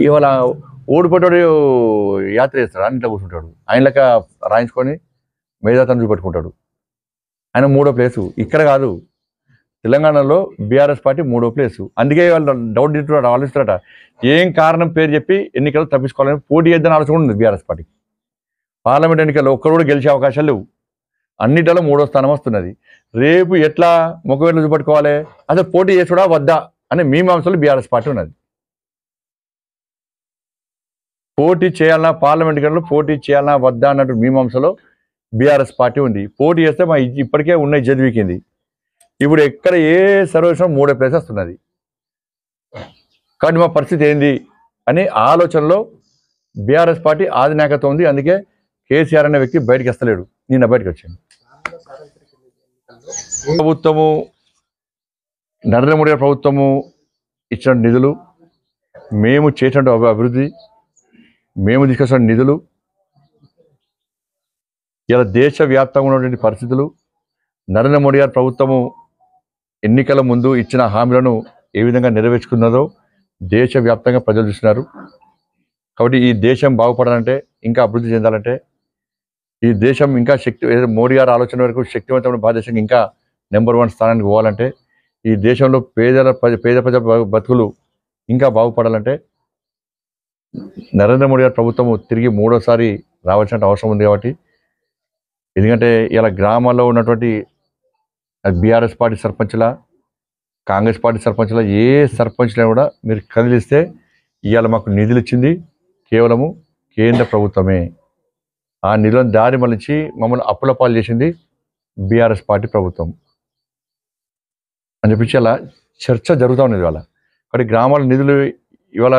ఇవాళ ఓడిపోతాడు యాత్ర చేస్తాడు ఇంట్లో కూర్చుంటాడు ఆయన లెక్క రాయించుకొని మేధాతను చూపెట్టుకుంటాడు. ఆయన మూడో ప్లేసు ఇక్కడ కాదు, తెలంగాణలో బీఆర్ఎస్ పార్టీ మూడో ప్లేసు. అందుకే వాళ్ళు డౌట్ తింటున్నాడు, ఆలోచిస్తారట ఏం కారణం పేరు చెప్పి ఎన్నికలు తప్పించుకోవాలని పోటీ చేద్దని ఆలోచన ఉంది బీఆర్ఎస్ పార్టీ. పార్లమెంట్ ఎన్నికల్లో ఒక్కరు కూడా గెలిచే అవకాశాలు లేవు, అన్నిటిలో మూడో స్థానం వస్తున్నది. రేపు ఎట్లా ముఖవేట్లు చూపెట్టుకోవాలి, అసలు పోటీ చేసుడా వద్దా అనే మీమాంసలో బీఆర్ఎస్ పార్టీ ఉన్నది. పోటీ చేయాలన్నా, పార్లమెంట్ ఎన్నికల్లో పోటీ చేయాలన్నా వద్దా అన్నట్టు మీమాంసలో బీఆర్ఎస్ పార్టీ ఉంది. పోటీ చేస్తే మా ఇప్పటికే ఉన్న జదివికింది. ఇప్పుడు ఎక్కడ ఏ సర్వేషన్ మూడో ప్లేస్ వస్తున్నది. కాబట్టి మా పరిస్థితి ఏంది అనే ఆలోచనలో బీఆర్ఎస్ పార్టీ ఆధినాయకత్వం ఉంది. అందుకే కేసీఆర్ అనే వ్యక్తి బయటకు వస్తలేడు, నిన్న బయటకు వచ్చింది. ప్రభుత్వము, నరేంద్ర మోడీ ప్రభుత్వము ఇచ్చిన నిధులు, మేము చేసిన అభివృద్ధి, మేము తీసుకొచ్చిన నిధులు, ఇలా దేశవ్యాప్తంగా ఉన్నటువంటి పరిస్థితులు, నరేంద్ర మోడీ గారి ప్రభుత్వము ఎన్నికల ముందు ఇచ్చిన హామీలను ఏ విధంగా నెరవేర్చుకున్నదో దేశవ్యాప్తంగా ప్రజలు చూస్తున్నారు. కాబట్టి ఈ దేశం బాగుపడాలంటే, ఇంకా అభివృద్ధి చెందాలంటే, ఈ దేశం ఇంకా మోడీ గారి ఆలోచన వరకు శక్తివంతమైన భారతదేశం ఇంకా నెంబర్ 1 స్థానానికి పోవాలంటే, ఈ దేశంలో పేద ప్రజల బతుకులు ఇంకా బాగుపడాలంటే నరేంద్ర మోడీ గారి ప్రభుత్వము తిరిగి మూడోసారి రావాల్సిన అవసరం ఉంది. కాబట్టి ఎందుకంటే ఇలా గ్రామాల్లో ఉన్నటువంటి బీఆర్ఎస్ పార్టీ సర్పంచ్ల, కాంగ్రెస్ పార్టీ సర్పంచ్ల, ఏ సర్పంచ్లను కూడా మీరు కదిలిస్తే ఇవాళ మాకు నిధులు ఇచ్చింది కేవలము కేంద్ర ప్రభుత్వమే. ఆ నిధులను దారి మళ్ళించి మమ్మల్ని అప్పుల పాలు చేసింది బీఆర్ఎస్ పార్టీ ప్రభుత్వం అని చెప్పించి అలా చర్చ జరుగుతూ ఉన్నది ఇవాళ. కాబట్టి గ్రామాల నిధులు ఇవాళ